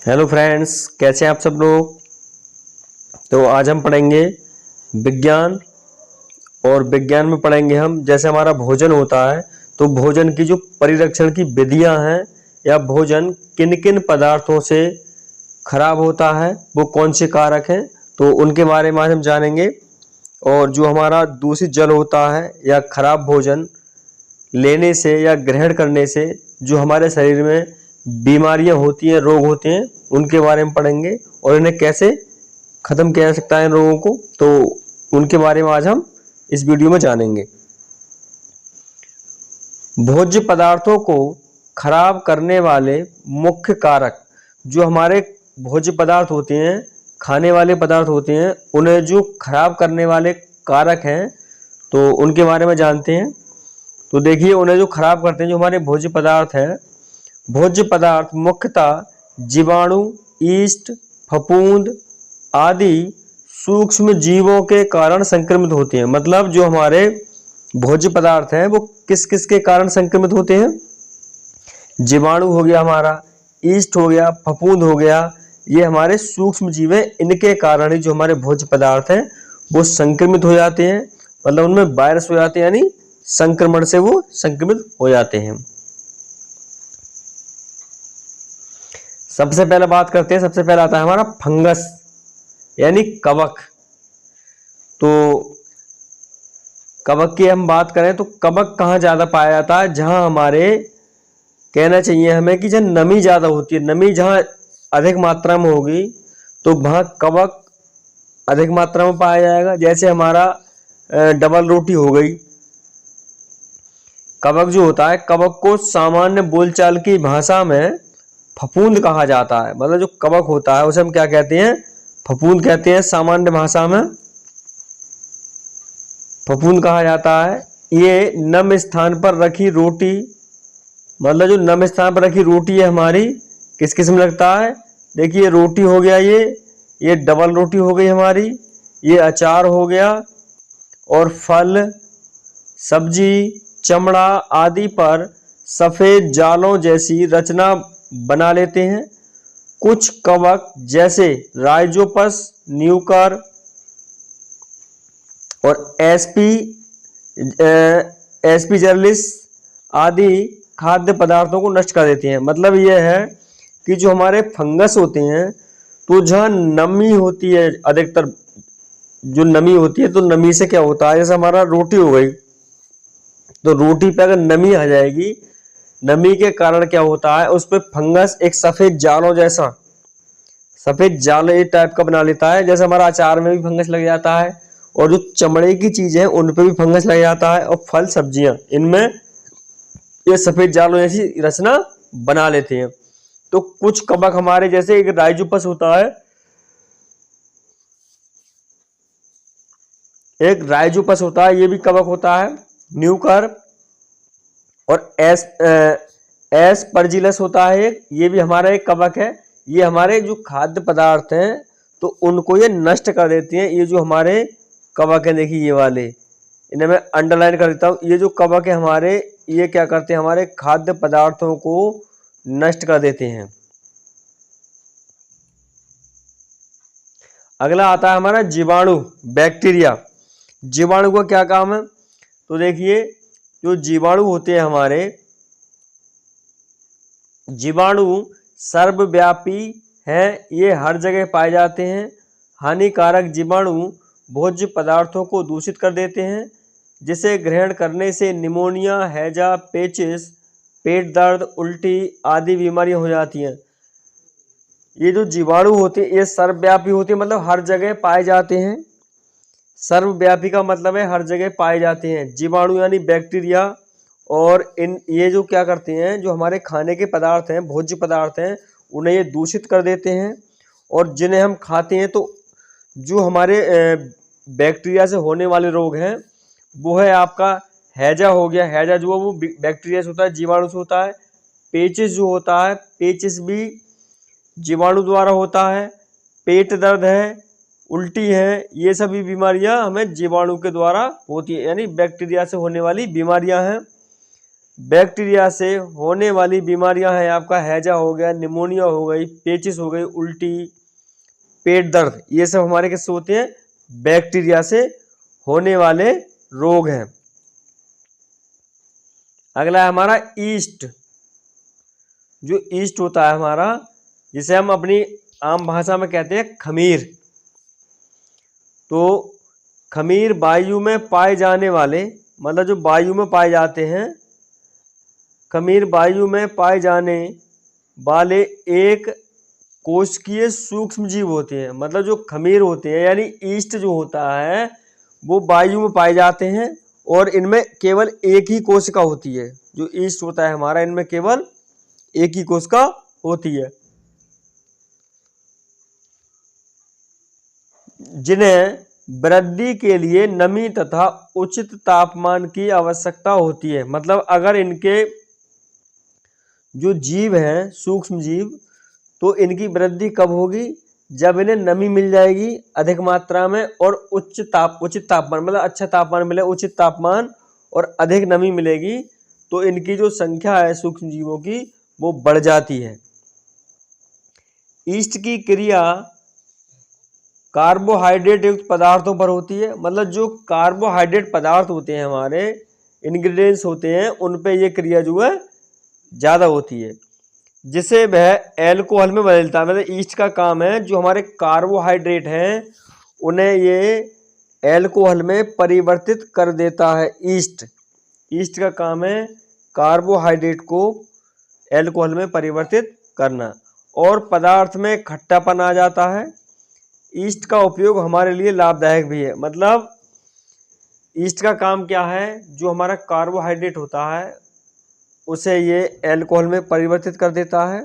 Hello friends, कैसे हैं आप सब लोग। तो आज हम पढ़ेंगे विज्ञान। और विज्ञान में पढ़ेंगे हम जैसे हमारा भोजन होता है तो भोजन की जो परिरक्षण की विधियां हैं या भोजन किन किन पदार्थों से खराब होता है, वो कौन से कारक हैं, तो उनके बारे में आज हम जानेंगे। और जो हमारा दूषित जल होता है या खराब भोजन लेने से या ग्रहण करने से जो हमारे शरीर में बीमारियां होती हैं, रोग होते हैं, उनके बारे में पढ़ेंगे और इन्हें कैसे खत्म किया जा सकता है इन रोगों को, तो उनके बारे में आज हम इस वीडियो में जानेंगे। भोज्य पदार्थों को खराब करने वाले मुख्य कारक जो हमारे भोज्य पदार्थ होते हैं, खाने वाले पदार्थ होते हैं, उन्हें जो खराब करने वाले कारक हैं तो उनके बारे में जानते हैं। तो देखिए, उन्हें जो खराब करते हैं जो हमारे भोज्य पदार्थ हैं, भोज्य पदार्थ मुख्यतः जीवाणु, ईस्ट, फफूंद आदि सूक्ष्म जीवों के कारण संक्रमित होते हैं। मतलब जो हमारे भोज्य पदार्थ हैं वो किस किस के कारण संक्रमित होते हैं। जीवाणु हो गया हमारा, ईस्ट हो गया, फफूंद हो गया, ये हमारे सूक्ष्म जीव हैं। इनके कारण ही जो हमारे भोज्य पदार्थ हैं वो संक्रमित हो जाते हैं। मतलब उनमें वायरस हो जाते हैं, यानी संक्रमण से वो संक्रमित हो जाते हैं। सबसे पहले बात करते हैं, सबसे पहले आता है हमारा फंगस यानी कवक। तो कवक की हम बात करें तो कवक कहाँ ज्यादा पाया जाता है, जहां हमारे कहना चाहिए हमें कि जहाँ नमी ज्यादा होती है, नमी जहां अधिक मात्रा में होगी तो वहां कवक अधिक मात्रा में पाया जाएगा। जैसे हमारा डबल रोटी हो गई। कवक जो होता है, कवक को सामान्य बोलचाल की भाषा में फफूंद कहा जाता है। मतलब जो कवक होता है उसे हम क्या कहते हैं, फफूंद कहते हैं। सामान्य भाषा में फफूंद कहा जाता है। ये नम स्थान पर रखी रोटी, मतलब जो नम स्थान पर रखी रोटी है हमारी, किस किस में लगता है। देखिए, रोटी हो गया, ये डबल रोटी हो गई हमारी, ये अचार हो गया, और फल, सब्जी, चमड़ा आदि पर सफेद जालों जैसी रचना बना लेते हैं। कुछ कवक जैसे राइजोपस, न्यूकर और एस्पीजर्लिस आदि खाद्य पदार्थों को नष्ट कर देते हैं। मतलब यह है कि जो हमारे फंगस होते हैं तो जहाँ नमी होती है, अधिकतर जो नमी होती है, तो नमी से क्या होता है, जैसे हमारा रोटी हो गई तो रोटी पे अगर नमी आ जाएगी, नमी के कारण क्या होता है, उस पर फंगस एक सफेद जालों जैसा, सफेद जाल एक टाइप का बना लेता है। जैसे हमारा अचार में भी फंगस लग जाता है, और जो चमड़े की चीजें हैं उन पे भी फंगस लग जाता है, और फल सब्जियां, इनमें ये सफेद जालों जैसी रचना बना लेते हैं। तो कुछ कवक हमारे, जैसे एक राइजोपस होता है, एक राइजोपस होता है, ये भी कवक होता है। न्यूकर और एस्परजिलस होता है एक, ये भी हमारा एक कवक है। ये हमारे जो खाद्य पदार्थ हैं तो उनको ये नष्ट कर देते हैं। ये जो हमारे कवक हैं, देखिए ये वाले, इन्हें मैं अंडरलाइन कर देता हूँ। ये जो कवक है हमारे, ये क्या करते हैं, हमारे खाद्य पदार्थों को नष्ट कर देते हैं। अगला आता है हमारा जीवाणु, बैक्टीरिया। जीवाणु का क्या काम है, तो देखिए, जो जीवाणु होते हैं हमारे, जीवाणु सर्वव्यापी हैं, ये हर जगह पाए जाते हैं। हानिकारक जीवाणु भोज्य पदार्थों को दूषित कर देते हैं, जिसे ग्रहण करने से निमोनिया, हैजा, पेचिस, पेट दर्द, उल्टी आदि बीमारियां हो जाती हैं। ये जो जीवाणु होते हैं ये सर्वव्यापी होते हैं, मतलब हर जगह पाए जाते हैं। सर्वव्यापी का मतलब है हर जगह पाए जाते हैं। जीवाणु यानी बैक्टीरिया, और ये जो क्या करते हैं, जो हमारे खाने के पदार्थ हैं, भोज्य पदार्थ हैं, उन्हें ये दूषित कर देते हैं। और जिन्हें हम खाते हैं तो जो हमारे बैक्टीरिया से होने वाले रोग हैं वो है आपका हैजा हो गया। हैजा जो है वो बैक्टीरिया से होता है, जीवाणु से होता है। पेचिस जो होता है, पेचिस भी जीवाणु द्वारा होता है। पेट दर्द है, उल्टी है, ये सभी बीमारियां हमें जीवाणु के द्वारा होती है, यानी बैक्टीरिया से होने वाली बीमारियां हैं। बैक्टीरिया से होने वाली बीमारियां हैं, आपका हैजा हो गया, निमोनिया हो गई, पेचिस हो गई, उल्टी, पेट दर्द, ये सब हमारे किससे होते हैं? बैक्टीरिया से होने वाले रोग हैं। अगला है हमारा ईस्ट। जो ईस्ट होता है हमारा, जिसे हम अपनी आम भाषा में कहते हैं खमीर। तो खमीर वायु में पाए जाने वाले, मतलब जो वायु में पाए जाते हैं, खमीर वायु में पाए जाने वाले एक कोशिकीय सूक्ष्म जीव होते हैं। मतलब जो खमीर होते हैं यानी ईस्ट जो होता है वो वायु में पाए जाते हैं और इनमें केवल एक ही कोशिका होती है। जो ईस्ट होता है हमारा, इनमें केवल एक ही कोशिका होती है, जिन्हें वृद्धि के लिए नमी तथा उचित तापमान की आवश्यकता होती है। मतलब अगर इनके जो जीव हैं, सूक्ष्म जीव, तो इनकी वृद्धि कब होगी? जब इन्हें नमी मिल जाएगी अधिक मात्रा में और उचित तापमान, मतलब अच्छा तापमान मिले, उचित तापमान और अधिक नमी मिलेगी, तो इनकी जो संख्या है सूक्ष्म जीवों की वो बढ़ जाती है। ईस्ट की क्रिया कार्बोहाइड्रेट युक्त पदार्थों पर होती है। मतलब जो कार्बोहाइड्रेट पदार्थ होते हैं हमारे, इंग्रेडिएंट्स होते हैं, उन पे ये क्रिया जो है ज़्यादा होती है, जिसे वह एल्कोहल में बदलता है। मतलब ईस्ट का काम है जो हमारे कार्बोहाइड्रेट हैं उन्हें ये एल्कोहल में परिवर्तित कर देता है। ईस्ट का काम है कार्बोहाइड्रेट को एल्कोहल में परिवर्तित करना, और पदार्थ में खट्टापन आ जाता है। ईस्ट का उपयोग हमारे लिए लाभदायक भी है। मतलब ईस्ट का काम क्या है? जो हमारा कार्बोहाइड्रेट होता है उसे ये एल्कोहल में परिवर्तित कर देता है,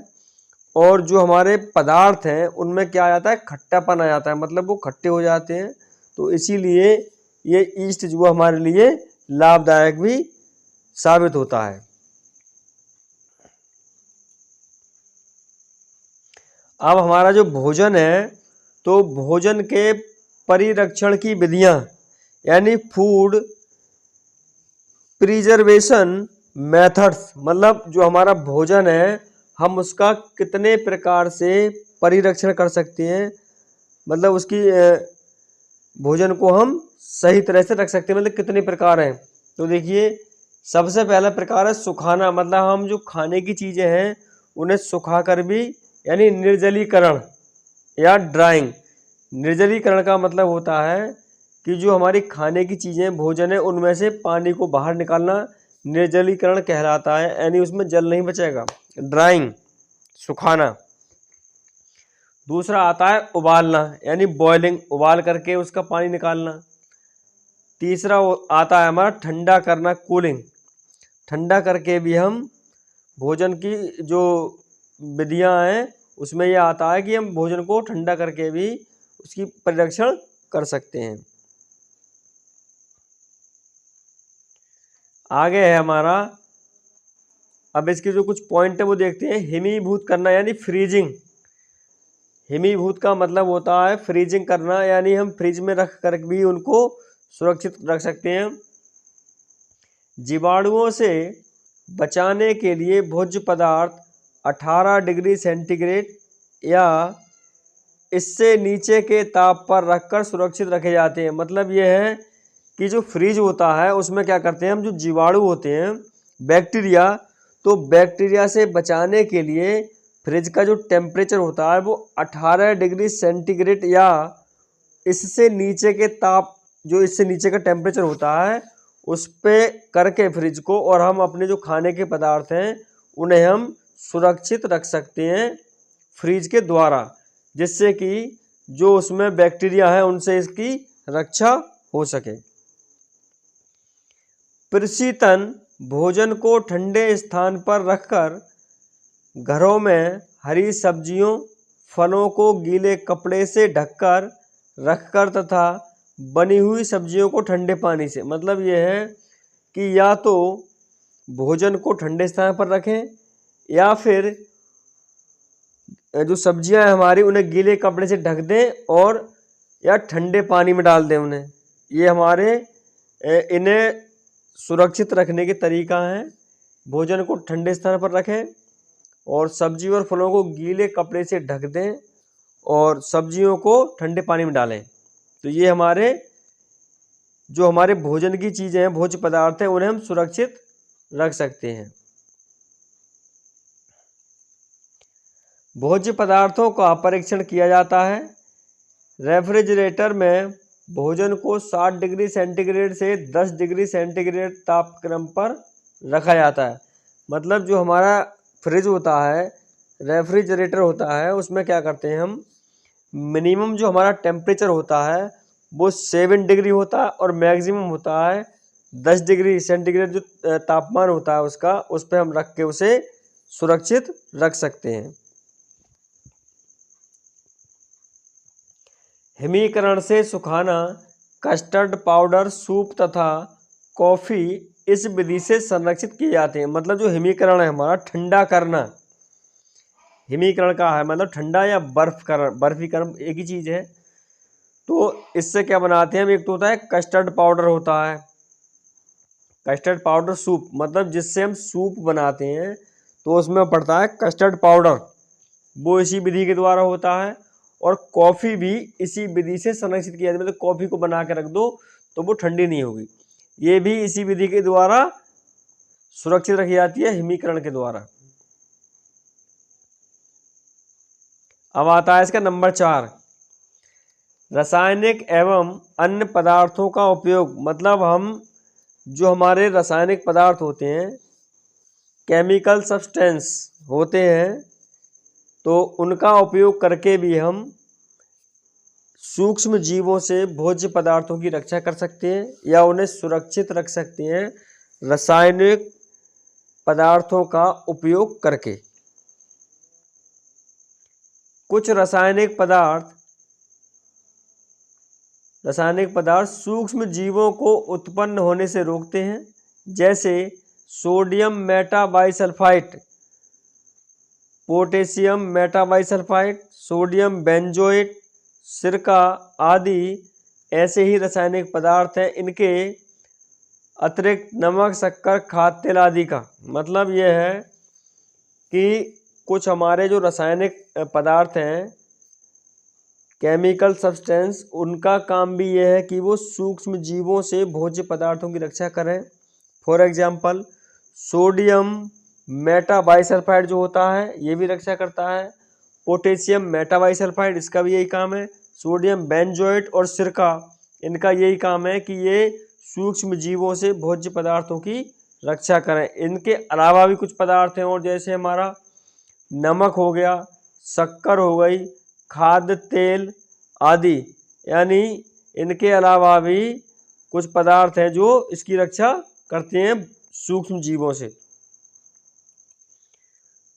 और जो हमारे पदार्थ हैं उनमें क्या आ जाता है? खट्टापन आ जाता है, मतलब वो खट्टे हो जाते हैं। तो इसीलिए ये ईस्ट जो हमारे लिए लाभदायक भी साबित होता है। अब हमारा जो भोजन है, तो भोजन के परिरक्षण की विधियां यानी फूड प्रिजर्वेशन मेथड्स, मतलब जो हमारा भोजन है हम उसका कितने प्रकार से परिरक्षण कर सकते हैं, मतलब उसकी भोजन को हम सही तरह से रख सकते हैं, मतलब कितने प्रकार हैं। तो देखिए, सबसे पहला प्रकार है सुखाना। मतलब हम जो खाने की चीज़ें हैं उन्हें सुखा कर भी, यानी निर्जलीकरण या ड्राइंग। निर्जलीकरण का मतलब होता है कि जो हमारी खाने की चीज़ें, भोजन है, उनमें से पानी को बाहर निकालना निर्जलीकरण कहलाता है, यानी उसमें जल नहीं बचेगा। ड्राइंग, सुखाना। दूसरा आता है उबालना, यानी बॉइलिंग, उबाल करके उसका पानी निकालना। तीसरा आता है हमारा ठंडा करना, कूलिंग। ठंडा करके भी हम भोजन की जो विधियां हैं उसमें यह आता है कि हम भोजन को ठंडा करके भी उसकी परिरक्षण कर सकते हैं। आगे है हमारा, अब इसके जो कुछ पॉइंट है वो देखते हैं। हिमीभूत करना यानी फ्रीजिंग। हिमीभूत का मतलब होता है फ्रीजिंग करना, यानी हम फ्रिज में रख कर भी उनको सुरक्षित रख सकते हैं। जीवाणुओं से बचाने के लिए भोज्य पदार्थ 18 डिग्री सेंटीग्रेड या इससे नीचे के ताप पर रखकर सुरक्षित रखे जाते हैं। मतलब यह है कि जो फ्रिज होता है उसमें क्या करते हैं हम, जो जीवाणु होते हैं, बैक्टीरिया, तो बैक्टीरिया से बचाने के लिए फ्रिज का जो टेम्परेचर होता है वो 18 डिग्री सेंटीग्रेड या इससे नीचे के ताप, जो इससे नीचे का टेम्परेचर होता है उस पे करके फ्रिज को, और हम अपने जो खाने के पदार्थ हैं उन्हें हम सुरक्षित रख सकते हैं फ्रिज के द्वारा, जिससे कि जो उसमें बैक्टीरिया है उनसे इसकी रक्षा हो सके। प्रशीतन, भोजन को ठंडे स्थान पर रखकर घरों में हरी सब्जियों, फलों को गीले कपड़े से ढककर रखकर तथा बनी हुई सब्जियों को ठंडे पानी से। मतलब यह है कि या तो भोजन को ठंडे स्थान पर रखें या फिर जो सब्जियां हैं हमारी उन्हें गीले कपड़े से ढक दें और या ठंडे पानी में डाल दें उन्हें। ये हमारे इन्हें सुरक्षित रखने के तरीका हैं, भोजन को ठंडे स्थान पर रखें और सब्जी और फलों को गीले कपड़े से ढक दें और सब्जियों को ठंडे पानी में डालें। तो ये हमारे भोजन की चीज़ें हैं, भोज्य पदार्थ हैं, उन्हें हम सुरक्षित रख सकते हैं। भोज्य पदार्थों का परीक्षण किया जाता है। रेफ्रिजरेटर में भोजन को 60 डिग्री सेंटीग्रेड से 10 डिग्री सेंटीग्रेड तापक्रम पर रखा जाता है। मतलब जो हमारा फ्रिज होता है, रेफ्रिजरेटर होता है, उसमें क्या करते हैं हम, मिनिमम जो हमारा टेम्परेचर होता है वो 7 डिग्री होता है और मैक्सिमम होता है 10 डिग्री सेंटीग्रेड जो तापमान होता है उसका, उस पर हम रख के उसे सुरक्षित रख सकते हैं। हिमीकरण से सुखाना, कस्टर्ड पाउडर, सूप तथा कॉफ़ी इस विधि से संरक्षित किए जाते हैं। मतलब जो हिमीकरण है हमारा, ठंडा करना, हिमीकरण का है मतलब ठंडा या बर्फीकरण एक ही चीज़ है। तो इससे क्या बनाते हैं हम, एक तो होता है कस्टर्ड पाउडर होता है, कस्टर्ड पाउडर सूप, मतलब जिससे हम सूप बनाते हैं तो उसमें पड़ता है कस्टर्ड पाउडर, वो इसी विधि के द्वारा होता है। और कॉफ़ी भी इसी विधि से संरक्षित किया जाता है। मतलब कॉफ़ी को बना के रख दो तो वो ठंडी नहीं होगी, ये भी इसी विधि के द्वारा सुरक्षित रखी जाती है, हिमीकरण के द्वारा। अब आता है इसका नंबर 4, रासायनिक एवं अन्य पदार्थों का उपयोग। मतलब हम जो हमारे रासायनिक पदार्थ होते हैं, केमिकल सब्सटेंस होते हैं, तो उनका उपयोग करके भी हम सूक्ष्म जीवों से भोज्य पदार्थों की रक्षा कर सकते हैं या उन्हें सुरक्षित रख सकते हैं रासायनिक पदार्थों का उपयोग करके। कुछ रासायनिक पदार्थ सूक्ष्म जीवों को उत्पन्न होने से रोकते हैं, जैसे sodium metabisulphide, potassium metabisulphide, sodium benzoate, सिरका आदि ऐसे ही रासायनिक पदार्थ हैं। इनके अतिरिक्त नमक, शक्कर, खाद्य तेल आदि का मतलब यह है कि कुछ हमारे जो रासायनिक पदार्थ हैं, केमिकल सब्सटेंस, उनका काम भी यह है कि वो सूक्ष्म जीवों से भोज्य पदार्थों की रक्षा करें। फॉर एग्जांपल सोडियम मेटाबाइसल्फाइड जो होता है ये भी रक्षा करता है, पोटेशियम मेटाबाइसल्फाइड इसका भी यही काम है, सोडियम बेंजोएट और सिरका इनका यही काम है कि ये सूक्ष्म जीवों से भोज्य पदार्थों की रक्षा करें। इनके अलावा भी कुछ पदार्थ हैं और जैसे हमारा नमक हो गया, शक्कर हो गई, खाद्य तेल आदि, यानी इनके अलावा भी कुछ पदार्थ हैं जो इसकी रक्षा करते हैं सूक्ष्म जीवों से।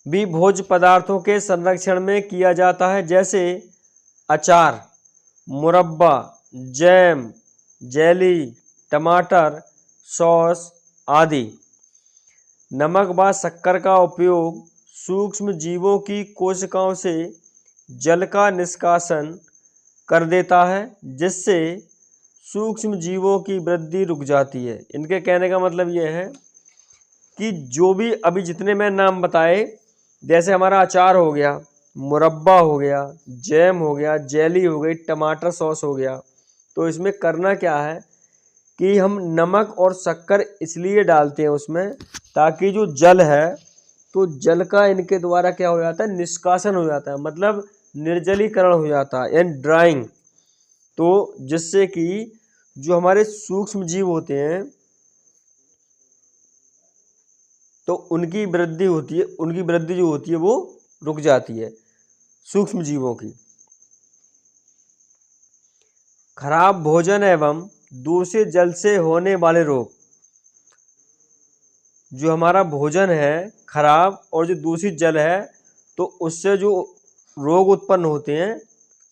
भी भोज्य पदार्थों के संरक्षण में किया जाता है, जैसे अचार, मुरब्बा, जैम, जेली, टमाटर, सॉस आदि। नमक व शक्कर का उपयोग सूक्ष्म जीवों की कोशिकाओं से जल का निष्कासन कर देता है, जिससे सूक्ष्म जीवों की वृद्धि रुक जाती है। इनके कहने का मतलब यह है कि जो भी अभी जितने मैं नाम बताए, जैसे हमारा अचार हो गया, मुरब्बा हो गया, जैम हो गया, जेली हो गई, टमाटर सॉस हो गया, तो इसमें करना क्या है कि हम नमक और शक्कर इसलिए डालते हैं उसमें ताकि जो जल है, तो जल का इनके द्वारा क्या हो जाता है, निष्कासन हो जाता है, मतलब निर्जलीकरण हो जाता है यानी ड्राइंग। तो जिससे कि जो हमारे सूक्ष्म जीव होते हैं तो उनकी वृद्धि होती है, उनकी वृद्धि जो होती है वो रुक जाती है सूक्ष्म जीवों की। खराब भोजन एवं दूषित जल से होने वाले रोग। जो हमारा भोजन है खराब और जो दूषित जल है, तो उससे जो रोग उत्पन्न होते हैं,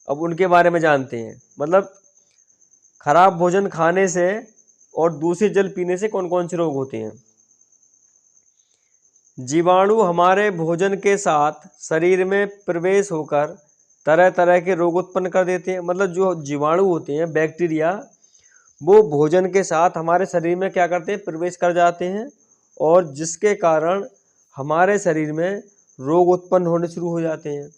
अब उनके बारे में जानते हैं। मतलब खराब भोजन खाने से और दूषित जल पीने से कौन कौन से रोग होते हैं। जीवाणु हमारे भोजन के साथ शरीर में प्रवेश होकर तरह तरह के रोग उत्पन्न कर देते हैं। मतलब जो जीवाणु होते हैं, बैक्टीरिया, वो भोजन के साथ हमारे शरीर में क्या करते हैं, प्रवेश कर जाते हैं और जिसके कारण हमारे शरीर में रोग उत्पन्न होने शुरू हो जाते हैं।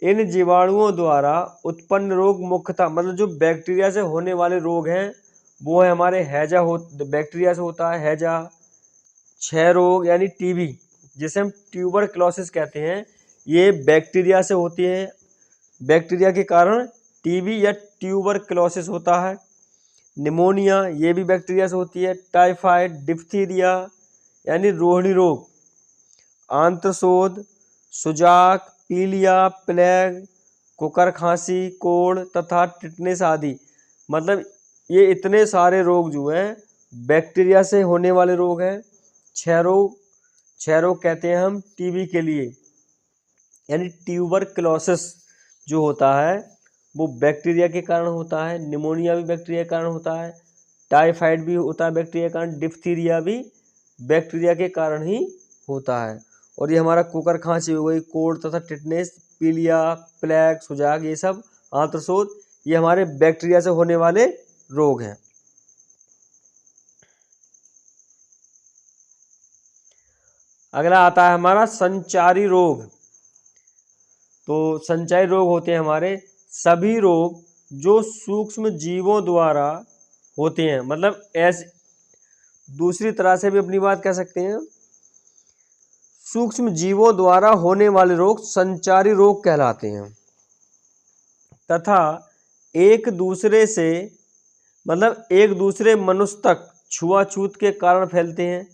इन जीवाणुओं द्वारा उत्पन्न रोग मुख्यतः मतलब जो बैक्टीरिया से होने वाले रोग हैं वो है हमारे हैजा बैक्टीरिया से होता है हैजा, क्षय रोग यानी टीबी जिसे हम ट्यूबरक्लोसिस कहते हैं, ये बैक्टीरिया से होती है। बैक्टीरिया के कारण टीबी या ट्यूबरक्लोसिस होता है। निमोनिया ये भी बैक्टीरिया से होती है। टाइफाइड, डिप्थीरिया यानी रोहिणी रोग, आंत्रशोथ, सुजाक, पीलिया, प्लेग, कुकर खांसी, कोढ़ तथा टिटनेस आदि, मतलब ये इतने सारे रोग जो हैं बैक्टीरिया से होने वाले रोग हैं। क्षय रोग कहते हैं हम टीबी के लिए, यानी ट्यूबरक्लोसिस जो होता है वो बैक्टीरिया के कारण होता है। निमोनिया भी बैक्टीरिया के कारण होता है। टाइफाइड भी होता है बैक्टीरिया के कारण। डिप्थीरिया भी बैक्टीरिया के कारण ही होता है। और ये हमारा कुकर खांसी हो गई, कोढ़ तथा टिटनेस, पीलिया, प्लेग, सुजाक, ये सब आंत्रशोथ, ये हमारे बैक्टीरिया से होने वाले रोग हैं। अगला आता है हमारा संचारी रोग। तो संचारी रोग होते हैं हमारे सभी रोग जो सूक्ष्म जीवों द्वारा होते हैं, मतलब ऐसे दूसरी तरह से भी अपनी बात कह सकते हैं, सूक्ष्म जीवों द्वारा होने वाले रोग संचारी रोग कहलाते हैं तथा एक दूसरे से मतलब एक दूसरे मनुष्य तक छुआछूत के कारण फैलते हैं।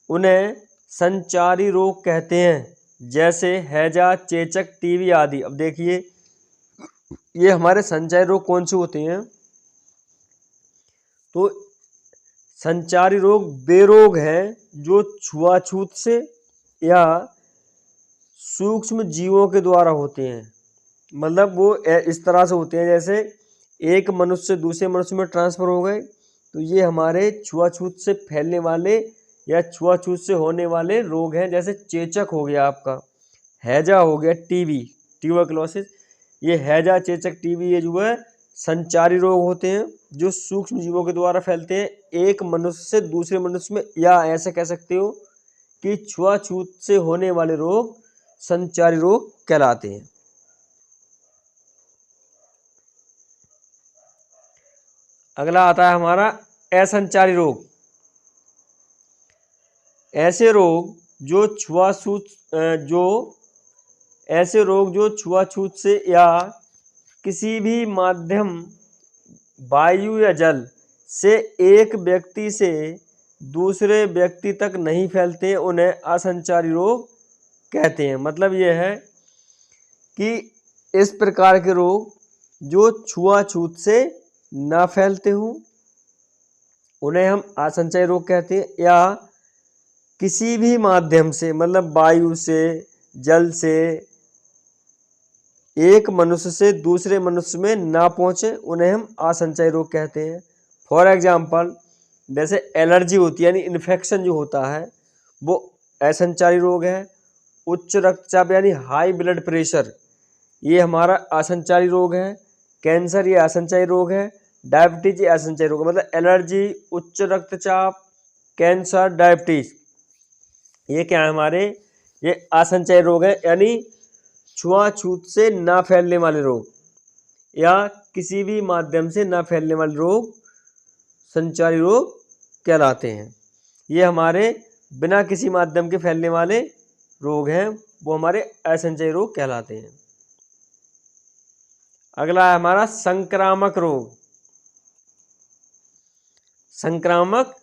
उन्हें संचारी रोग कहते हैं, जैसे हैजा, चेचक, टीबी आदि। अब देखिए ये हमारे संचारी रोग कौन से होते हैं, तो संचारी रोग वे रोग हैं जो छुआछूत से या सूक्ष्म जीवों के द्वारा होते हैं। मतलब वो इस तरह से होते हैं जैसे एक मनुष्य से दूसरे मनुष्य में ट्रांसफर हो गए, तो ये हमारे छुआछूत से फैलने वाले या छुआछूत से होने वाले रोग हैं। जैसे चेचक हो गया आपका, हैजा हो गया, टीबी ट्यूबरक्लोसिस, ये हैजा, चेचक, टीबी ये जो है संचारी रोग होते हैं जो सूक्ष्म जीवों के द्वारा फैलते हैं एक मनुष्य से दूसरे मनुष्य में, या ऐसे कह सकते हो कि छुआछूत से होने वाले रोग संचारी रोग कहलाते हैं। अगला आता है हमारा असंचारी रोग। ऐसे रोग जो छुआछूत से या किसी भी माध्यम, वायु या जल से एक व्यक्ति से दूसरे व्यक्ति तक नहीं फैलते, उन्हें असंचारी रोग कहते हैं। मतलब यह है कि इस प्रकार के रोग जो छुआछूत से ना फैलते हो उन्हें हम असंचारी रोग कहते हैं, या किसी भी माध्यम से मतलब वायु से, जल से एक मनुष्य से दूसरे मनुष्य में ना पहुंचे, उन्हें हम असंचारी रोग कहते हैं। फॉर एग्जाम्पल जैसे एलर्जी होती है यानी इन्फेक्शन जो होता है वो असंचारी रोग है। उच्च रक्तचाप यानी हाई ब्लड प्रेशर ये हमारा असंचारी रोग है। कैंसर ये असंचारी रोग है। डायबिटीज ये असंचारी रोग है। मतलब एलर्जी, उच्च रक्तचाप, कैंसर, डायबिटीज ये क्या है हमारे, ये असंचारी रोग है, यानी छुआछूत से ना फैलने वाले रोग या किसी भी माध्यम से ना फैलने वाले रोग संचारी रोग कहलाते हैं। ये हमारे बिना किसी माध्यम के फैलने वाले रोग हैं, वो हमारे असंचारी रोग कहलाते हैं। अगला है हमारा संक्रामक रोग। संक्रामक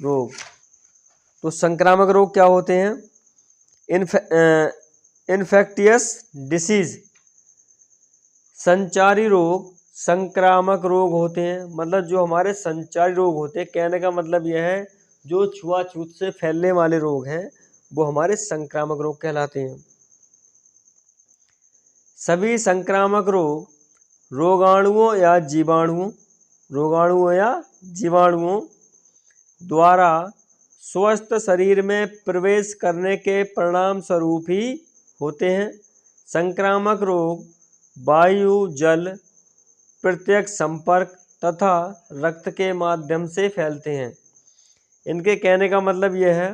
रोग, तो संक्रामक रोग क्या होते हैं, इन्फेक्टियस डिसीज। संचारी रोग संक्रामक रोग होते हैं। मतलब जो हमारे संचारी रोग होते हैं, कहने का मतलब यह है जो छुआछूत से फैलने वाले रोग हैं वो हमारे संक्रामक रोग कहलाते हैं। सभी संक्रामक रोग रोगाणुओं या जीवाणुओं द्वारा स्वस्थ शरीर में प्रवेश करने के परिणाम स्वरूप ही होते हैं। संक्रामक रोग वायु, जल, प्रत्यक्ष संपर्क तथा रक्त के माध्यम से फैलते हैं। इनके कहने का मतलब ये है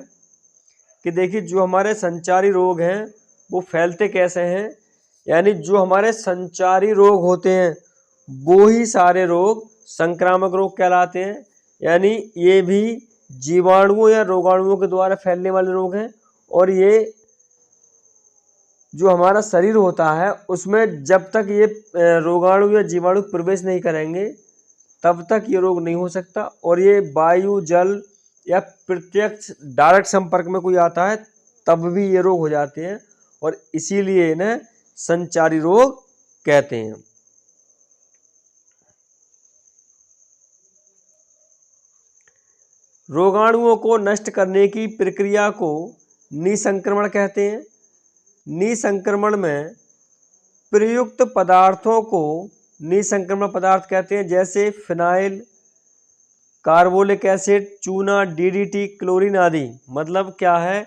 कि देखिए जो हमारे संचारी रोग हैं वो फैलते कैसे हैं, यानी जो हमारे संचारी रोग होते हैं वो ही सारे रोग संक्रामक रोग कहलाते हैं। यानी ये भी जीवाणुओं या रोगाणुओं के द्वारा फैलने वाले रोग हैं, और ये जो हमारा शरीर होता है उसमें जब तक ये रोगाणु या जीवाणु प्रवेश नहीं करेंगे तब तक ये रोग नहीं हो सकता, और ये वायु, जल या प्रत्यक्ष डायरेक्ट संपर्क में कोई आता है तब भी ये रोग हो जाते हैं, और इसीलिए इन्हें संचारी रोग कहते हैं। रोगाणुओं को नष्ट करने की प्रक्रिया को निसंक्रमण कहते हैं। निसंक्रमण में प्रयुक्त पदार्थों को निसंक्रमण पदार्थ कहते हैं, जैसे फिनाइल, कार्बोलिक एसिड, चूना, डीडीटी, क्लोरीन आदि। मतलब क्या है,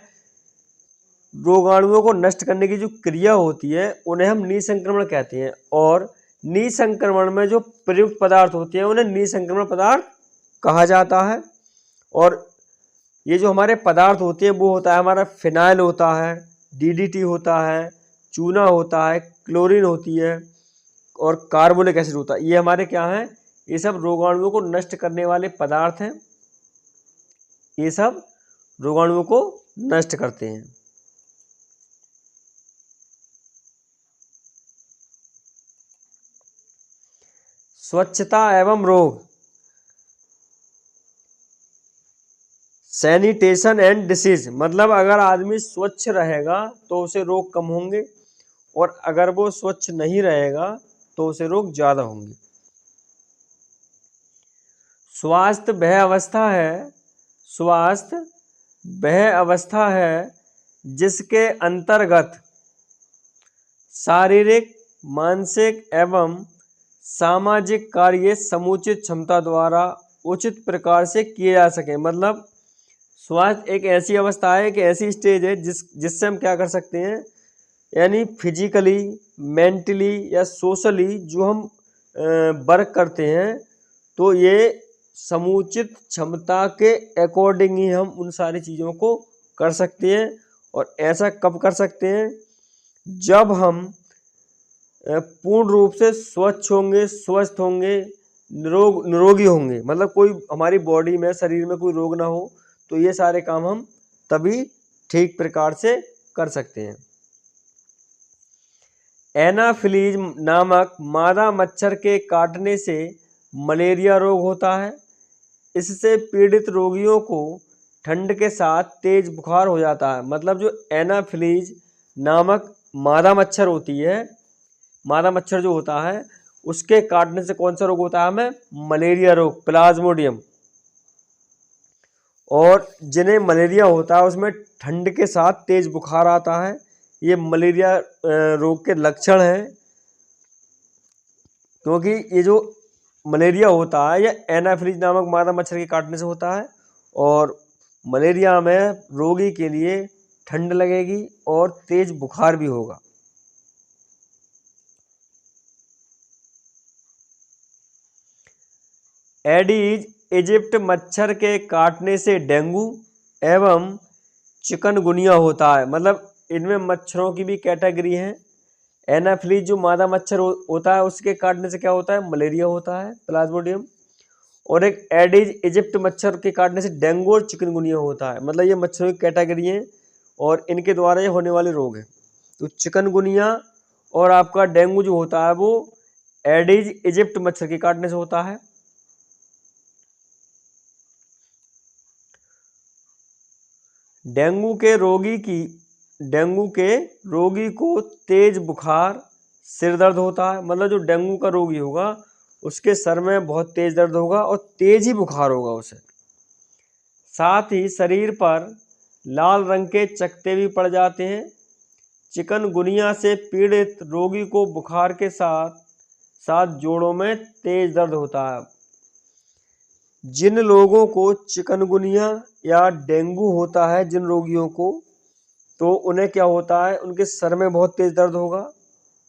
रोगाणुओं को नष्ट करने की जो क्रिया होती है उन्हें हम निसंक्रमण कहते हैं, और निसंक्रमण में जो प्रयुक्त पदार्थ होते हैं उन्हें निसंक्रमण पदार्थ कहा जाता है। और ये जो हमारे पदार्थ होते हैं वो होता है हमारा फिनाइल होता है, डीडीटी होता है, चूना होता है, क्लोरीन होती है, और कार्बोलिक एसिड होता है। ये हमारे क्या हैं, ये सब रोगाणुओं को नष्ट करने वाले पदार्थ हैं। ये सब रोगाणुओं को नष्ट करते हैं। स्वच्छता एवं रोग, सैनिटेशन एंड डिसीज। मतलब अगर आदमी स्वच्छ रहेगा तो उसे रोग कम होंगे, और अगर वो स्वच्छ नहीं रहेगा तो उसे रोग ज्यादा होंगे। स्वास्थ्य वह अवस्था है, स्वास्थ्य वह अवस्था है जिसके अंतर्गत शारीरिक, मानसिक एवं सामाजिक कार्य समुचित क्षमता द्वारा उचित प्रकार से किए जा सके। मतलब स्वास्थ्य एक ऐसी अवस्था है, एक ऐसी स्टेज है जिससे हम क्या कर सकते हैं, यानी फिजिकली, मेंटली या सोशली जो हम वर्क करते हैं तो ये समुचित क्षमता के अकॉर्डिंग ही हम उन सारी चीज़ों को कर सकते हैं। और ऐसा कब कर सकते हैं, जब हम पूर्ण रूप से स्वच्छ होंगे, स्वस्थ होंगे, निरोगी होंगे। मतलब कोई हमारी बॉडी में, शरीर में कोई रोग ना हो, तो ये सारे काम हम तभी ठीक प्रकार से कर सकते हैं। एनाफिलीज नामक मादा मच्छर के काटने से मलेरिया रोग होता है। इससे पीड़ित रोगियों को ठंड के साथ तेज बुखार हो जाता है। मतलब जो एनाफिलीज नामक मादा मच्छर होती है, मादा मच्छर जो होता है उसके काटने से कौन सा रोग होता है हमें, मलेरिया रोग, प्लाज्मोडियम। और जिन्हें मलेरिया होता है उसमें ठंड के साथ तेज बुखार आता है। ये मलेरिया रोग के लक्षण हैं, क्योंकि ये जो मलेरिया होता है यह एनाफिलीज नामक मादा मच्छर के काटने से होता है। और मलेरिया में रोगी के लिए ठंड लगेगी और तेज बुखार भी होगा। एडीज इजिप्ट मच्छर के काटने से डेंगू एवं चिकनगुनिया होता है। मतलब इनमें मच्छरों की भी कैटेगरी है। एनाफिलीज जो मादा मच्छर होता है उसके काटने से क्या होता है, मलेरिया होता है, प्लाज्मोडियम। और एक एडीज इजिप्ट मच्छर के काटने से डेंगू और चिकनगुनिया होता है। मतलब ये मच्छरों की कैटेगरी है और इनके द्वारा ये होने वाले रोग हैं। तो चिकनगुनिया और आपका डेंगू जो होता है वो एडीज इजिप्ट मच्छर के काटने से होता है। डेंगू के रोगी को तेज बुखार, सिर दर्द होता है। मतलब जो डेंगू का रोगी होगा उसके सर में बहुत तेज दर्द होगा और तेज ही बुखार होगा उसे। साथ ही शरीर पर लाल रंग के चकत्ते भी पड़ जाते हैं। चिकनगुनिया से पीड़ित रोगी को बुखार के साथ साथ जोड़ों में तेज दर्द होता है। जिन लोगों को चिकनगुनिया या डेंगू होता है, जिन रोगियों को, तो उन्हें क्या होता है, उनके सर में बहुत तेज दर्द होगा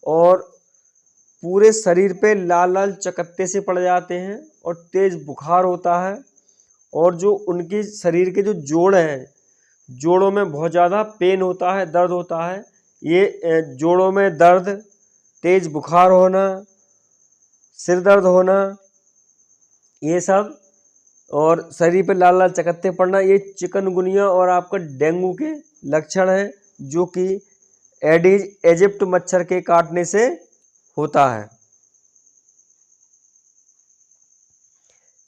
और पूरे शरीर पे लाल लाल चकत्ते से पड़ जाते हैं और तेज बुखार होता है। और जो उनकी शरीर के जो जोड़ हैं, जोड़ों में बहुत ज़्यादा पेन होता है, दर्द होता है। ये जोड़ों में दर्द, तेज बुखार होना, सिर दर्द होना, ये सब, और शरीर पे लाल लाल चकत्ते पड़ना, ये चिकनगुनिया और आपका डेंगू के लक्षण हैं, जो कि एडिज इजिप्ट मच्छर के काटने से होता है।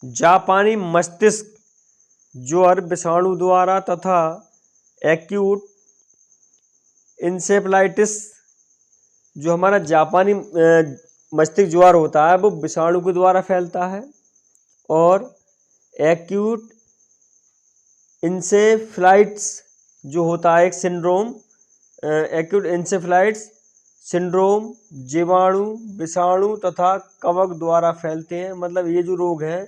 जापानी मस्तिष्क ज्वर विषाणु द्वारा तथा एक्यूट इंसेफ्लाइटिस, जो हमारा जापानी मस्तिष्क ज्वर होता है वो विषाणु के द्वारा फैलता है, और एक्यूट इंसेफ्लाइटिस जो होता है एक सिंड्रोम, एक्यूट इंसेफ्लाइटिस सिंड्रोम जीवाणु, विषाणु तथा कवक द्वारा फैलते हैं। मतलब ये जो रोग हैं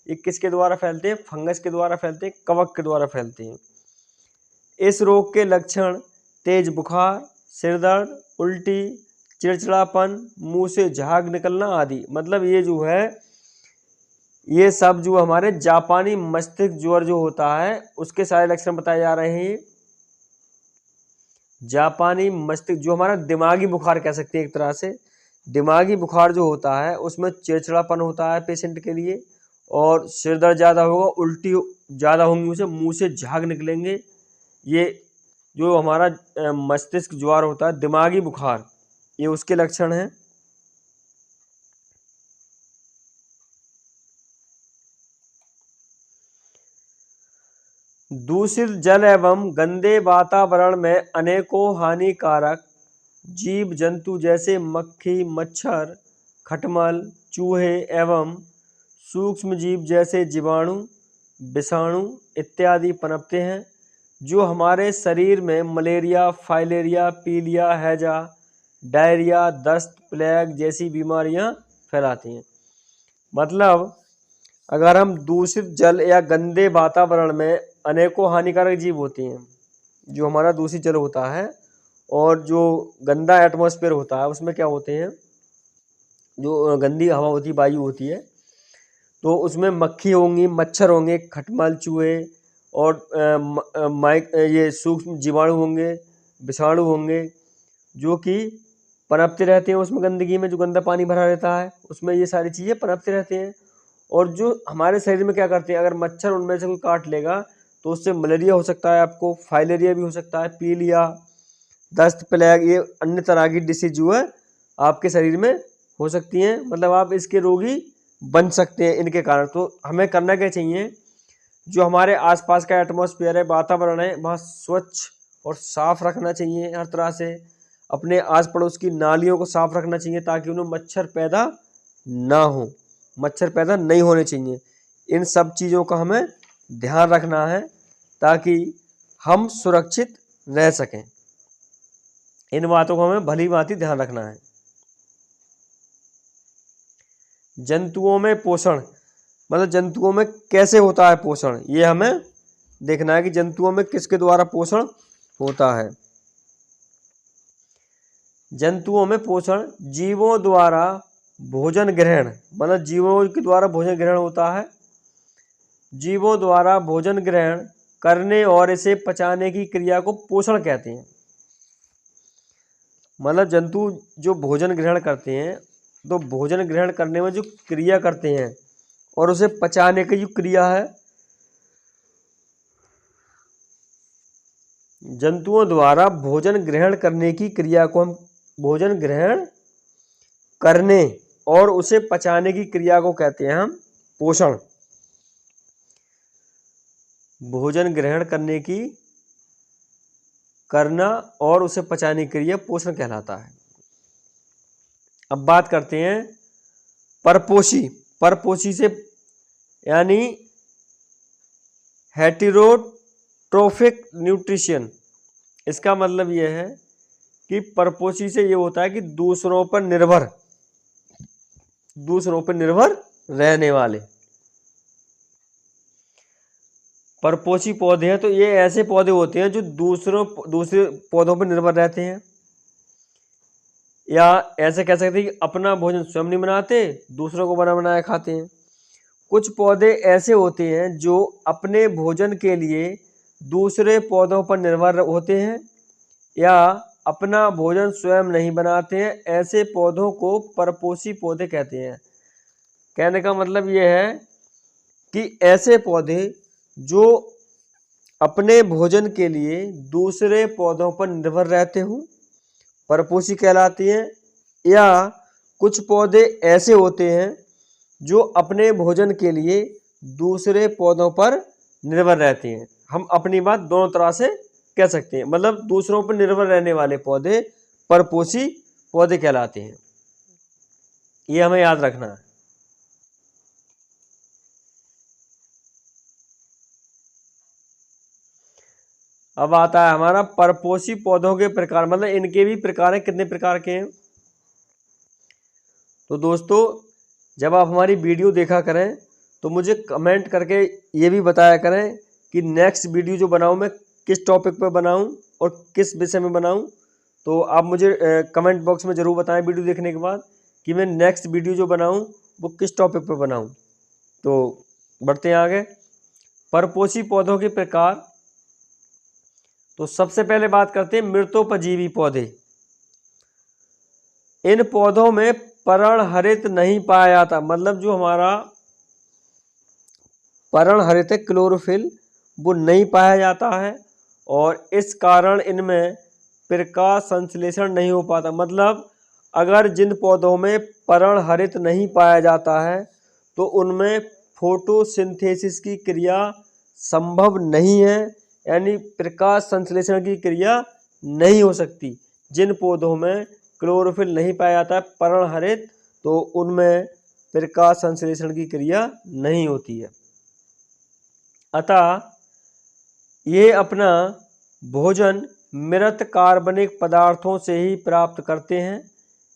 ये किसके द्वारा फैलते हैं? फंगस के द्वारा फैलते हैं, कवक के द्वारा फैलते हैं। इस रोग के लक्षण तेज बुखार, सिर दर्द, उल्टी, चिड़चिड़ापन, मुंह से झाग निकलना आदि। मतलब ये जो है ये सब जो हमारे जापानी मस्तिष्क ज्वर जो होता है उसके सारे लक्षण बताए जा रहे हैं। जापानी मस्तिष्क जो हमारा दिमागी बुखार कह सकते हैं, एक तरह से दिमागी बुखार जो होता है उसमें चिड़चिड़ापन होता है पेशेंट के लिए, और सिर दर्द ज़्यादा होगा, उल्टी ज़्यादा होंगी, उसे मुंह से झाग निकलेंगे। ये जो हमारा मस्तिष्क ज्वर होता है, दिमागी बुखार, ये उसके लक्षण हैं। दूषित जल एवं गंदे वातावरण में अनेकों हानिकारक जीव जंतु जैसे मक्खी, मच्छर, खटमल, चूहे एवं सूक्ष्म जीव जैसे जीवाणु, विषाणु इत्यादि पनपते हैं, जो हमारे शरीर में मलेरिया, फाइलेरिया, पीलिया, हैजा, डायरिया, दस्त, प्लेग जैसी बीमारियां फैलाती हैं। मतलब अगर हम दूषित जल या गंदे वातावरण में अनेकों हानिकारक जीव होती हैं, जो हमारा दूषित जल होता है और जो गंदा एटमॉस्फेयर होता है उसमें क्या होते हैं, जो गंदी हवा होती है, वायु होती है, तो उसमें मक्खी होंगी, मच्छर होंगे, खटमल, चूहे और ये सूक्ष्म जीवाणु होंगे, विषाणु होंगे, जो कि पनपते रहते हैं उसमें गंदगी में, जो गंदा पानी भरा रहता है उसमें ये सारी चीज़ें पनपते रहते हैं। और जो हमारे शरीर में क्या करते हैं, अगर मच्छर उनमें से कोई काट लेगा तो उससे मलेरिया हो सकता है, आपको फाइलेरिया भी हो सकता है, पीलिया, दस्त, प्लेग, ये अन्य तरह की डिसीज जो है आपके शरीर में हो सकती हैं। मतलब आप इसके रोगी बन सकते हैं इनके कारण। तो हमें करना क्या चाहिए, जो हमारे आसपास का एटमॉस्फेयर है, वातावरण है, वहाँ स्वच्छ और साफ रखना चाहिए हर तरह से। अपने आस पड़ोस की नालियों को साफ रखना चाहिए ताकि उन्हें मच्छर पैदा ना हो, मच्छर पैदा नहीं होने चाहिए। इन सब चीज़ों का हमें ध्यान रखना है ताकि हम सुरक्षित रह सकें। इन बातों को हमें भली भांति ध्यान रखना है। जंतुओं में पोषण, मतलब जंतुओं में कैसे होता है पोषण, ये हमें देखना है कि जंतुओं में किसके द्वारा पोषण होता है। जंतुओं में पोषण जीवों द्वारा भोजन ग्रहण, मतलब जीवों के द्वारा भोजन ग्रहण होता है। जीवों द्वारा भोजन ग्रहण करने और इसे पचाने की क्रिया को पोषण कहते हैं। मतलब जंतु जो भोजन ग्रहण करते हैं, तो भोजन ग्रहण करने में जो क्रिया करते हैं और उसे पचाने की जो क्रिया है, जंतुओं द्वारा भोजन ग्रहण करने की क्रिया को हम भोजन ग्रहण करने और उसे पचाने की क्रिया को कहते हैं हम पोषण। भोजन ग्रहण करने की करना और उसे पचाने की क्रिया पोषण कहलाता है। अब बात करते हैं परपोषी। परपोषी से यानी हेटेरोट्रोफिक न्यूट्रिशन, इसका मतलब यह है कि परपोषी से ये होता है कि दूसरों पर निर्भर रहने वाले। परपोषी पौधे हैं तो ये ऐसे पौधे होते हैं जो दूसरे पौधों पर निर्भर रहते हैं, या ऐसे कह सकते हैं कि अपना भोजन स्वयं नहीं बनाते, दूसरों को बना बनाया खाते हैं। कुछ पौधे ऐसे होते हैं जो अपने भोजन के लिए दूसरे पौधों पर निर्भर होते हैं या अपना भोजन स्वयं नहीं बनाते हैं। ऐसे पौधों को परपोषी पौधे कहते हैं। कहने का मतलब ये है कि ऐसे पौधे जो अपने भोजन के लिए दूसरे पौधों पर निर्भर रहते हों परपोषी कहलाती हैं, या कुछ पौधे ऐसे होते हैं जो अपने भोजन के लिए दूसरे पौधों पर निर्भर रहते हैं। हम अपनी बात दोनों तरह से कह सकते हैं, मतलब दूसरों पर निर्भर रहने वाले पौधे परपोषी पौधे कहलाते हैं। ये हमें याद रखना है। अब आता है हमारा परपोषी पौधों के प्रकार, मतलब इनके भी प्रकार हैं। कितने प्रकार के हैं? तो दोस्तों, जब आप हमारी वीडियो देखा करें तो मुझे कमेंट करके ये भी बताया करें कि नेक्स्ट वीडियो जो बनाऊं मैं किस टॉपिक पर बनाऊं और किस विषय में बनाऊं। तो आप मुझे कमेंट बॉक्स में ज़रूर बताएं वीडियो देखने के बाद कि मैं नेक्स्ट वीडियो जो बनाऊं वो किस टॉपिक पर बनाऊं। तो बढ़ते हैं आगे। परपोषी पौधों के प्रकार। तो सबसे पहले बात करते हैं मृतोपजीवी पौधे। इन पौधों में पर्णहरित नहीं पाया जाता, मतलब जो हमारा पर्णहरित है क्लोरोफिल वो नहीं पाया जाता है और इस कारण इनमें प्रकाश संश्लेषण नहीं हो पाता। मतलब अगर जिन पौधों में पर्णहरित नहीं पाया जाता है तो उनमें फोटोसिंथेसिस की क्रिया संभव नहीं है, यानी प्रकाश संश्लेषण की क्रिया नहीं हो सकती। जिन पौधों में क्लोरोफिल नहीं पाया जाता है पर्णहरित, तो उनमें प्रकाश संश्लेषण की क्रिया नहीं होती है। अतः ये अपना भोजन मृत कार्बनिक पदार्थों से ही प्राप्त करते हैं।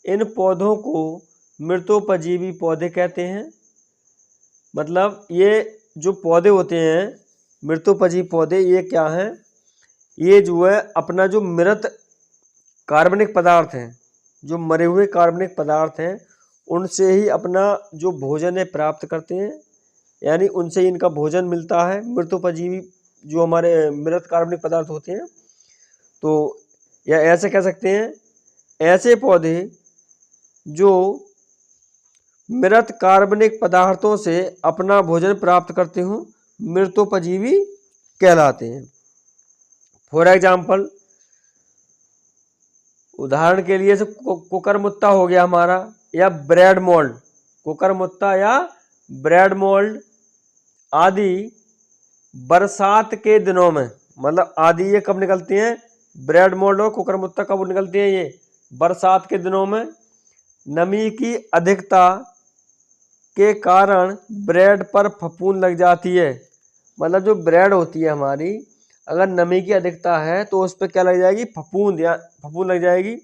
इन पौधों को मृतोपजीवी पौधे कहते हैं। मतलब ये जो पौधे होते हैं मृतोपजीवी पौधे, ये क्या हैं? ये जो है अपना जो मृत कार्बनिक पदार्थ हैं, जो मरे हुए कार्बनिक पदार्थ हैं, उनसे ही अपना जो भोजन है प्राप्त करते हैं, यानी उनसे इनका भोजन मिलता है। मृतोपजीवी जो हमारे मृत कार्बनिक पदार्थ होते हैं, तो या ऐसे कह सकते हैं ऐसे पौधे जो मृत कार्बनिक पदार्थों से अपना भोजन प्राप्त करते हों मृतोपजीवी कहलाते हैं। फॉर एग्जाम्पल, उदाहरण के लिए कुकरमुत्ता हो गया हमारा, या ब्रेड मोल्ड। कुकरमुत्ता या ब्रेड मोल्ड आदि बरसात के दिनों में, मतलब आदि ये कब निकलती हैं? ब्रेड मोल्ड और कुकरमुत्ता कब निकलती हैं? ये बरसात के दिनों में। नमी की अधिकता के कारण ब्रेड पर फफूंद लग जाती है। मतलब जो ब्रेड होती है हमारी, अगर नमी की अधिकता है तो उस पर क्या लग जाएगी? फफूंद, या फफूंद लग जाएगी।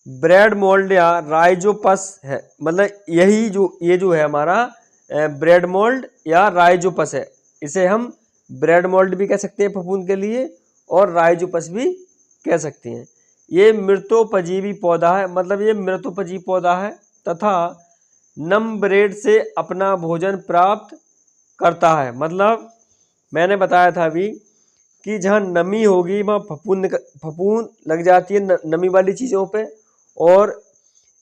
ब्रेड मोल्ड या राइजोपस है, मतलब यही ये जो है हमारा ब्रेड मोल्ड या राइजोपस है। इसे हम ब्रेड मोल्ड भी कह सकते हैं फफूंद के लिए, और राइजोपस भी कह सकते हैं। ये मृतोपजीवी पौधा है, मतलब ये मृतोपजीवी पौधा है तथा नम ब्रेड से अपना भोजन प्राप्त करता है। मतलब मैंने बताया था अभी कि जहाँ नमी होगी वहाँ फफूंद लग जाती है नमी वाली चीज़ों पे, और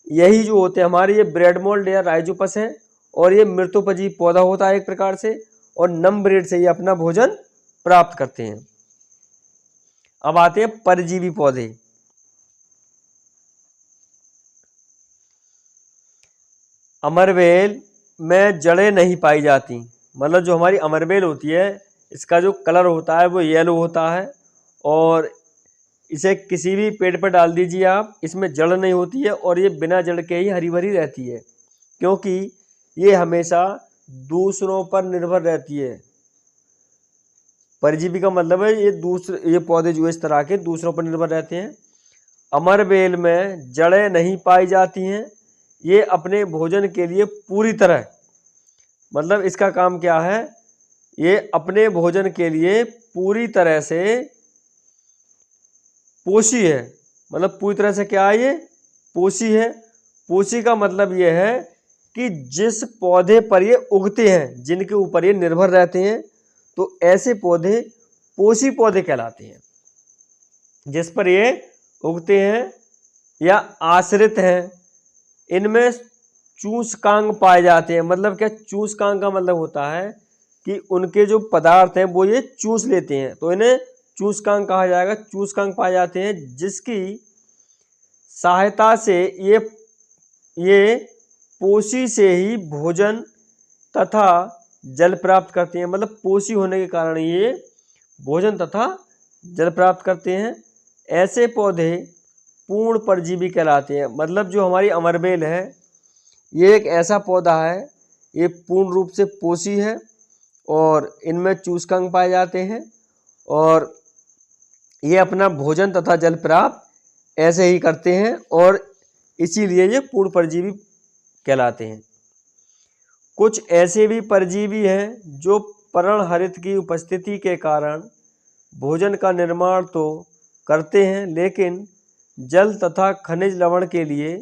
यही जो होते हैं हमारे ये ब्रेड मोल्ड या राइजोपस है, और ये मृतोपजीवी पौधा होता है एक प्रकार से, और नम ब्रेड से ये अपना भोजन प्राप्त करते हैं। अब आते हैं परजीवी पौधे। अमरबेल में जड़ें नहीं पाई जाती, मतलब जो हमारी अमरबेल होती है इसका जो कलर होता है वो येलो होता है, और इसे किसी भी पेड़ पर डाल दीजिए आप, इसमें जड़ नहीं होती है और ये बिना जड़ के ही हरी भरी रहती है, क्योंकि ये हमेशा दूसरों पर निर्भर रहती है। परजीवी का मतलब है ये पौधे जो इस तरह के दूसरों पर निर्भर रहते हैं। अमरबेल में जड़ें नहीं पाई जाती हैं। ये अपने भोजन के लिए पूरी तरह, मतलब इसका काम क्या है? ये अपने भोजन के लिए पूरी तरह से पोषी है। मतलब पूरी तरह से क्या है? ये पोषी है। पोषी का मतलब ये है कि जिस पौधे पर ये उगते हैं, जिनके ऊपर ये निर्भर रहते हैं, तो ऐसे पौधे पोषी पौधे कहलाते हैं। जिस पर ये उगते हैं या आश्रित हैं, इनमें चूसकांग पाए जाते हैं। मतलब क्या, चूसकांग का मतलब होता है कि उनके जो पदार्थ हैं वो ये चूस लेते हैं, तो इन्हें चूसकांग कहा जाएगा। चूसकांग पाए जाते हैं जिसकी सहायता से ये पोषी से ही भोजन तथा जल प्राप्त करते हैं। मतलब पोषी होने के कारण ये भोजन तथा जल प्राप्त करते हैं। ऐसे पौधे पूर्ण परजीवी कहलाते हैं। मतलब जो हमारी अमरबेल है, ये एक ऐसा पौधा है, ये पूर्ण रूप से पोषी है और इनमें चूसकांग पाए जाते हैं और ये अपना भोजन तथा जल प्राप्त ऐसे ही करते हैं और इसीलिए ये पूर्ण परजीवी कहलाते हैं। कुछ ऐसे भी परजीवी हैं जो पर्णहरित की उपस्थिति के कारण भोजन का निर्माण तो करते हैं, लेकिन जल तथा खनिज लवण के लिए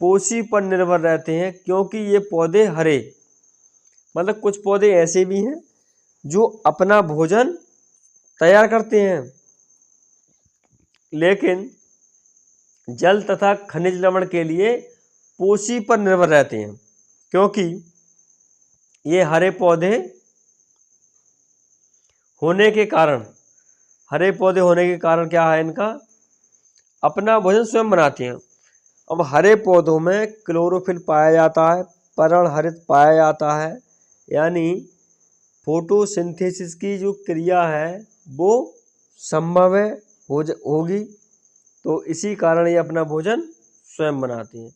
पोषी पर निर्भर रहते हैं, क्योंकि ये पौधे हरे, मतलब कुछ पौधे ऐसे भी हैं जो अपना भोजन तैयार करते हैं, लेकिन जल तथा खनिज लवण के लिए पोषी पर निर्भर रहते हैं। क्योंकि ये हरे पौधे होने के कारण क्या है, इनका अपना भोजन स्वयं बनाते हैं। अब हरे पौधों में क्लोरोफिल पाया जाता है, पर्णहरित पाया जाता है, यानी फोटोसिंथेसिस की जो क्रिया है वो संभव है होगी, तो इसी कारण ये अपना भोजन स्वयं बनाते हैं।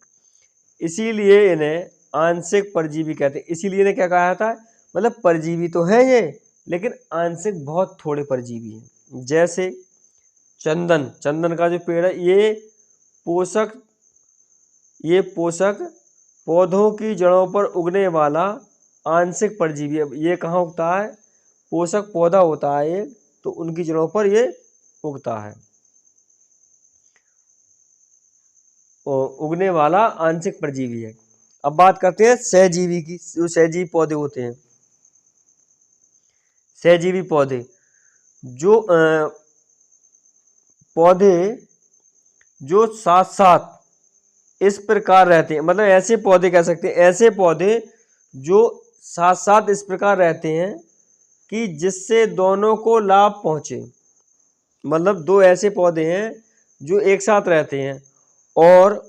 इसीलिए इन्हें आंशिक परजीवी कहते हैं। इसीलिए इन्हें क्या कहा जाता है, मतलब परजीवी तो है ये, लेकिन आंशिक बहुत थोड़े परजीवी हैं। जैसे चंदन का जो पेड़ है, ये पोषक पौधों की जड़ों पर उगने वाला आंशिक परजीवी है। ये कहाँ उगता है, पोषक पौधा होता है ये, तो उनकी जड़ों पर ये उगता है, उगने वाला आंशिक परजीवी है। अब बात करते हैं सहजीवी की। जो सहजीवी पौधे होते हैं, सहजीवी पौधे जो पौधे जो साथ साथ इस प्रकार रहते हैं, मतलब ऐसे पौधे कह सकते हैं, ऐसे पौधे जो साथ साथ इस प्रकार रहते हैं कि जिससे दोनों को लाभ पहुंचे। मतलब दो ऐसे पौधे हैं जो एक साथ रहते हैं और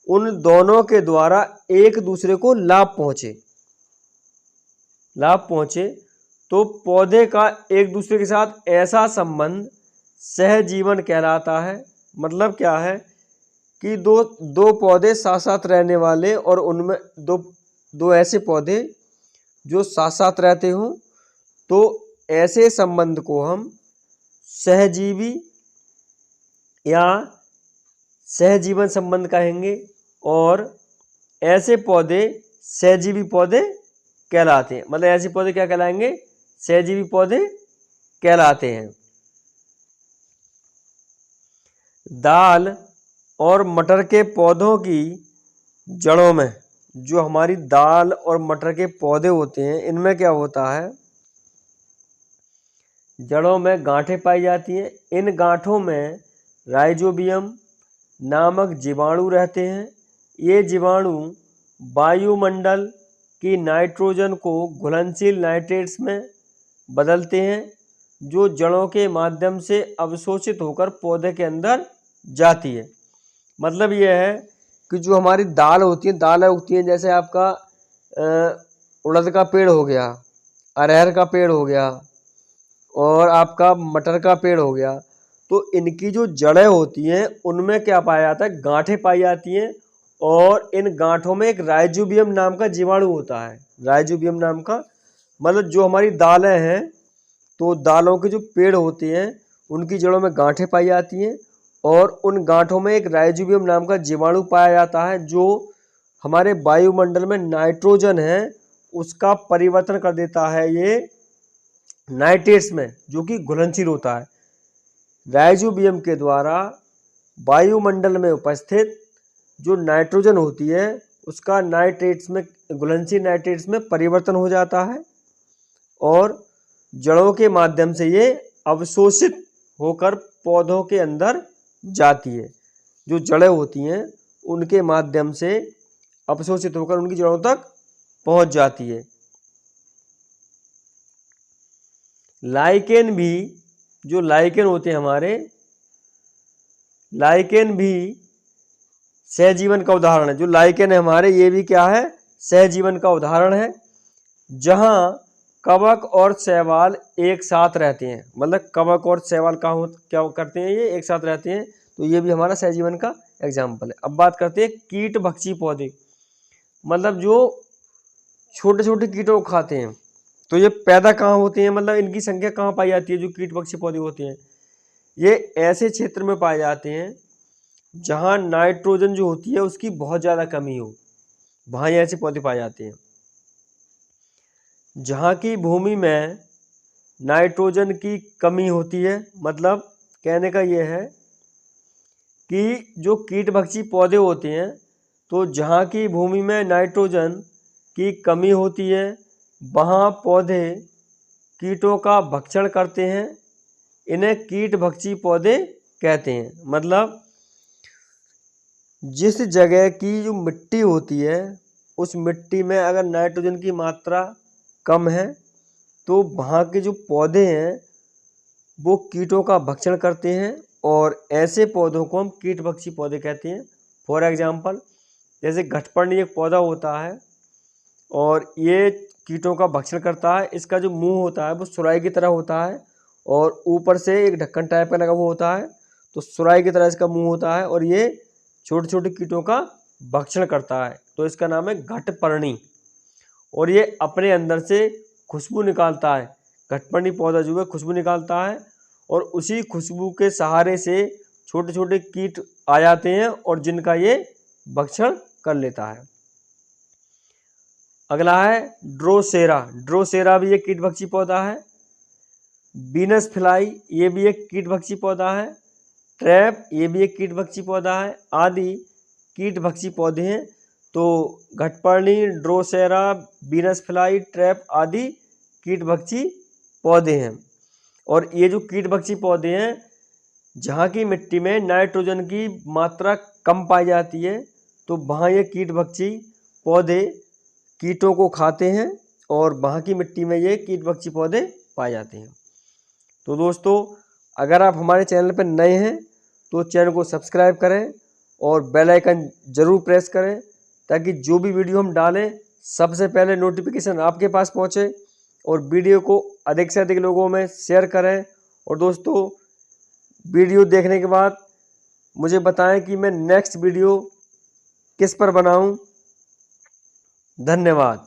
उन दोनों के द्वारा एक दूसरे को लाभ पहुंचे, तो पौधे का एक दूसरे के साथ ऐसा संबंध सहजीवन कहलाता है। मतलब क्या है कि दो पौधे साथ साथ रहने वाले और उनमें दो ऐसे पौधे जो साथ साथ रहते हों, तो ऐसे संबंध को हम सहजीवी या सहजीवन संबंध कहेंगे और ऐसे पौधे सहजीवी पौधे कहलाते हैं। मतलब ऐसे पौधे क्या कहलाएंगे, सहजीवी पौधे कहलाते हैं। दाल और मटर के पौधों की जड़ों में, जो हमारी दाल और मटर के पौधे होते हैं, इनमें क्या होता है, जड़ों में गांठें पाई जाती हैं। इन गांठों में राइजोबियम नामक जीवाणु रहते हैं। ये जीवाणु वायुमंडल की नाइट्रोजन को घुलनशील नाइट्रेट्स में बदलते हैं, जो जड़ों के माध्यम से अवशोषित होकर पौधे के अंदर जाती है। मतलब यह है कि जो हमारी दाल होती है, दालें उगती हैं, जैसे आपका उड़द का पेड़ हो गया, अरहर का पेड़ हो गया और आपका मटर का पेड़ हो गया, तो इनकी जो जड़ें होती हैं उनमें क्या पाया जाता है, गांठें पाई जाती हैं और इन गांठों में एक राइजोबियम नाम का जीवाणु होता है। राइजोबियम नाम का, मतलब जो हमारी दालें हैं, तो दालों के जो पेड़ होते हैं उनकी जड़ों में गांठें पाई जाती हैं और उन गांठों में एक राइजोबियम नाम का जीवाणु पाया जाता है, जो हमारे वायुमंडल में नाइट्रोजन है उसका परिवर्तन कर देता है ये नाइट्रेट्स में, जो कि घुलनशील होता है। राइजोबियम के द्वारा वायुमंडल में उपस्थित जो नाइट्रोजन होती है उसका नाइट्रेट्स में घुलनशील नाइट्रेट्स में परिवर्तन हो जाता है और जड़ों के माध्यम से ये अवशोषित होकर पौधों के अंदर जाती है। जो जड़ें होती हैं उनके माध्यम से अवशोषित होकर उनकी जड़ों तक पहुंच जाती है। लाइकेन भी, जो लाइकेन होते हैं हमारे, लाइकेन भी सहजीवन का उदाहरण है। जो लाइकेन है हमारे, ये भी क्या है, सहजीवन का उदाहरण है। जहां कवक और शैवाल एक साथ रहते हैं, मतलब कवक और शैवाल क्या करते हैं, ये एक साथ रहते हैं, तो ये भी हमारा सहजीवन का एग्जाम्पल है। अब बात करते हैं कीट भक्षी पौधे, मतलब जो छोटे छोटे कीटों को खाते हैं। तो ये पैदा कहाँ होते हैं, मतलब इनकी संख्या कहाँ पाई जाती है। जो कीट भक्षी पौधे होते हैं ये ऐसे क्षेत्र में पाए जाते हैं जहाँ नाइट्रोजन जो होती है उसकी बहुत ज़्यादा कमी हो, वहाँ ये ऐसे पौधे पाए जाते हैं। जहाँ की भूमि में नाइट्रोजन की कमी होती है, मतलब कहने का ये है कि जो कीट भक्षी पौधे होते हैं, तो जहाँ की भूमि में नाइट्रोजन की कमी होती है वहाँ पौधे कीटों का भक्षण करते हैं। इन्हें कीट भक्षी पौधे कहते हैं। मतलब जिस जगह की जो मिट्टी होती है उस मिट्टी में अगर नाइट्रोजन की मात्रा कम है तो वहाँ के जो पौधे हैं वो कीटों का भक्षण करते हैं और ऐसे पौधों को हम कीट भक्षी पौधे कहते हैं। फॉर एग्जाम्पल जैसे घटपर्णी एक पौधा होता है और ये कीटों का भक्षण करता है। इसका जो मुंह होता है वो सुराही की तरह होता है और ऊपर से एक ढक्कन टाइप का लगा हुआ होता है, तो सुराही की तरह इसका मुंह होता है और ये छोटे छोटे कीटों का भक्षण करता है, तो इसका नाम है घटपर्णी। और ये अपने अंदर से खुशबू निकालता है। घटपर्णी पौधा जो है खुशबू निकालता है और उसी खुशबू के सहारे से छोटे छोटे कीट आ जाते हैं और जिनका ये भक्षण कर लेता है। अगला है ड्रोसेरा। ड्रोसेरा भी एक कीट भक्षी पौधा है। बीनस फ्लाई ये भी एक कीट भक्षी पौधा है। ट्रैप ये भी एक कीट भक्षी पौधा है। आदि कीट भक्षी पौधे हैं। तो घटपर्णी, ड्रोसेरा, बीनस फ्लाई, ट्रैप आदि कीट भक्षी पौधे हैं। और ये जो कीट भक्षी पौधे हैं जहाँ की मिट्टी में नाइट्रोजन की मात्रा कम पाई जाती है तो वहाँ ये कीट भक्षी पौधे कीटों को खाते हैं और वहाँ की मिट्टी में ये कीट भक्षी पौधे पाए जाते हैं। तो दोस्तों अगर आप हमारे चैनल पर नए हैं तो चैनल को सब्सक्राइब करें और बेल आइकन ज़रूर प्रेस करें ताकि जो भी वीडियो हम डालें सबसे पहले नोटिफिकेशन आपके पास पहुंचे। और वीडियो को अधिक से अधिक लोगों में शेयर करें। और दोस्तों वीडियो देखने के बाद मुझे बताएं कि मैं नेक्स्ट वीडियो किस पर बनाऊं। धन्यवाद।